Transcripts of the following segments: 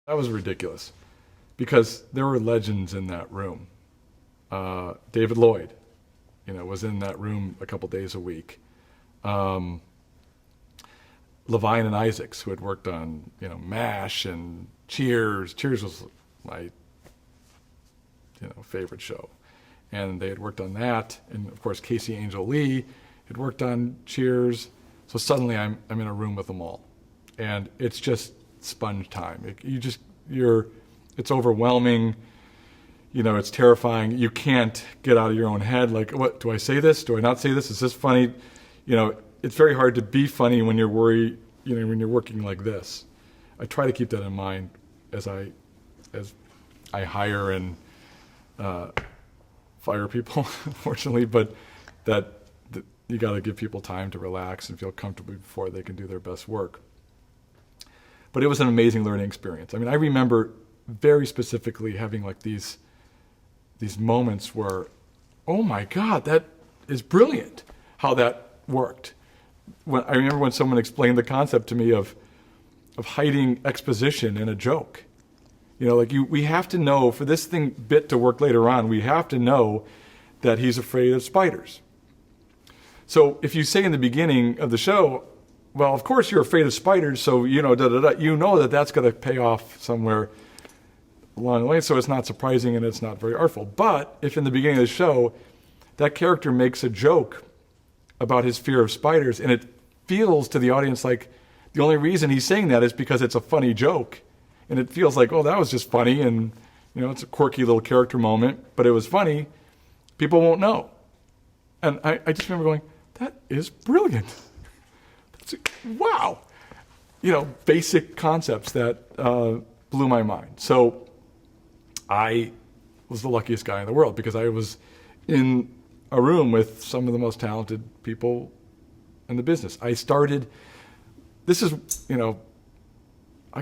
That was ridiculous because there were legends in that room. David Lloyd, was in that room a couple days a week. Levitan and Isaacs, who had worked on, MASH and Cheers. Cheers was my, favorite show. And they had worked on that. And of course, Casey Angel Lee had worked on Cheers. So suddenly I'm in a room with them all. And it's just sponge time. It's overwhelming. It's terrifying. You can't get out of your own head. Like, what, do I say this? Do I not say this? Is this funny? It's very hard to be funny when you're worried, when you're working like this. I try to keep that in mind as I hire and fire people, unfortunately, but that you got to give people time to relax and feel comfortable before they can do their best work. But it was an amazing learning experience. I remember very specifically having like these moments where, oh my God, that is brilliant how that worked. I remember when someone explained the concept to me of hiding exposition in a joke. We have to know, for this bit to work later on, we have to know that he's afraid of spiders. So if you say in the beginning of the show, well, of course you're afraid of spiders, so that's going to pay off somewhere along the way, so it's not surprising and it's not very artful. But if in the beginning of the show, that character makes a joke about his fear of spiders, and it feels to the audience like the only reason he's saying that is because it's a funny joke, and it feels like, oh, that was just funny, and it's a quirky little character moment, but it was funny, people won't know. And I just remember going, that is brilliant. Wow. Basic concepts that blew my mind. So I was the luckiest guy in the world because I was in a room with some of the most talented people in the business. I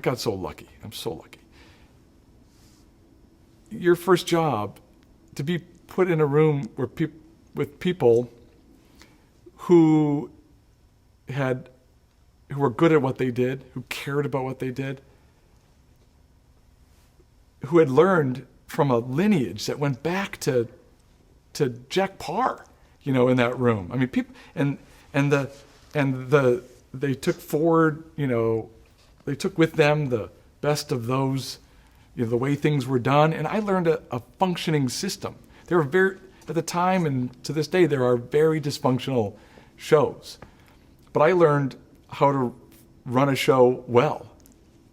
got so lucky. I'm so lucky. Your first job, to be put in a room with people who were good at what they did, who cared about what they did, who had learned from a lineage that went back to Jack Parr, in that room. People, they took forward, they took with them the best of those, the way things were done, and I learned a functioning system. There were at the time and to this day, there are very dysfunctional shows, but I learned how to run a show well,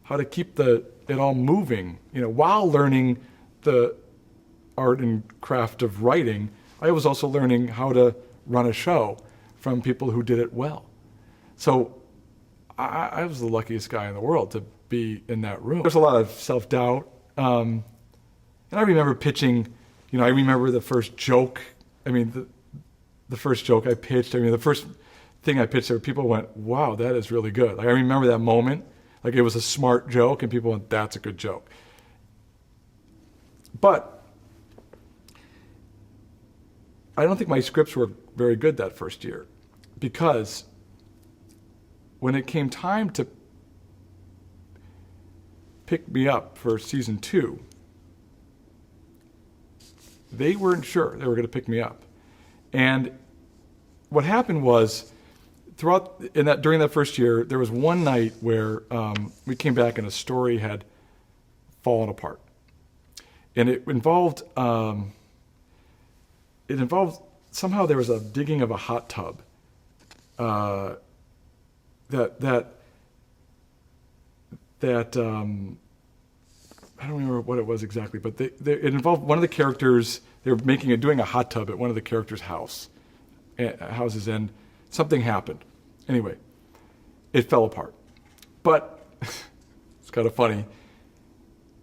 how to keep it all moving, while learning the art and craft of writing. I was also learning how to run a show from people who did it well. So I was the luckiest guy in the world to be in that room. There's a lot of self-doubt. And I remember pitching, I remember the first joke. The first joke I pitched, the first thing I pitched there, people went, wow, that is really good. I remember that moment. Like it was a smart joke and people went, that's a good joke. But I don't think my scripts were very good that first year because when it came time to pick me up for season 2, they weren't sure they were going to pick me up. And what happened was during that first year, there was one night where we came back and a story had fallen apart. And it involved somehow there was a digging of a hot tub that I don't remember what it was exactly, but it involved one of the characters. They were doing a hot tub at one of the characters' houses, and something happened. Anyway, it fell apart. But it's kind of funny.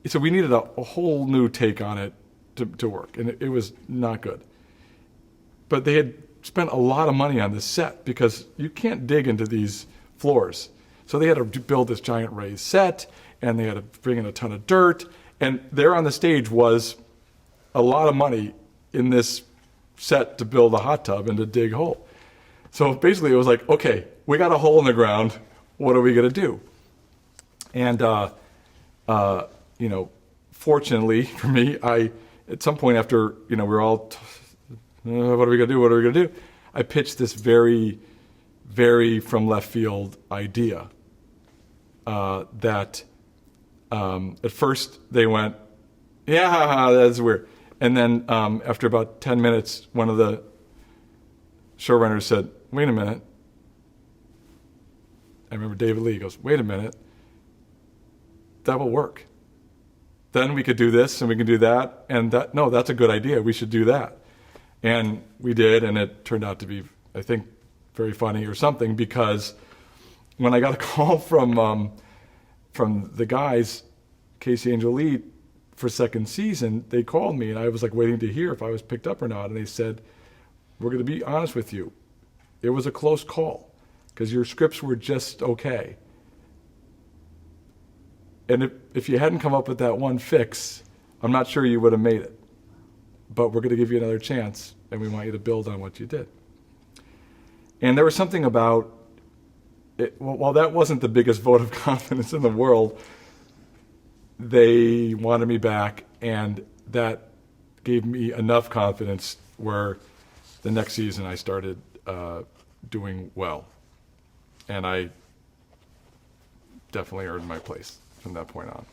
So we needed a whole new take on it to work, and it was not good. But they had spent a lot of money on this set because you can't dig into these floors. So they had to build this giant raised set, and they had to bring in a ton of dirt. And there on the stage was a lot of money in this set to build a hot tub and to dig a hole. So basically it was like, okay, we got a hole in the ground. What are we going to do? And fortunately for me, at some point after, we were all, what are we going to do? What are we going to do? I pitched this very, very from left field idea that at first they went, yeah, that's weird. And then after about 10 minutes, one of the showrunners said, wait a minute. I remember David Lee goes, wait a minute. That will work. Then we could do this and we can do that. And that's a good idea. We should do that. And we did, and it turned out to be, I think, very funny or something, because when I got a call from the guys, Casey Angel Lee, for second season, they called me, and I was like waiting to hear if I was picked up or not. And they said, we're going to be honest with you. It was a close call because your scripts were just okay. And if you hadn't come up with that one fix, I'm not sure you would have made it. But we're going to give you another chance, and we want you to build on what you did. And there was something about it, while that wasn't the biggest vote of confidence in the world, they wanted me back, and that gave me enough confidence where the next season I started doing well. And I definitely earned my place from that point on.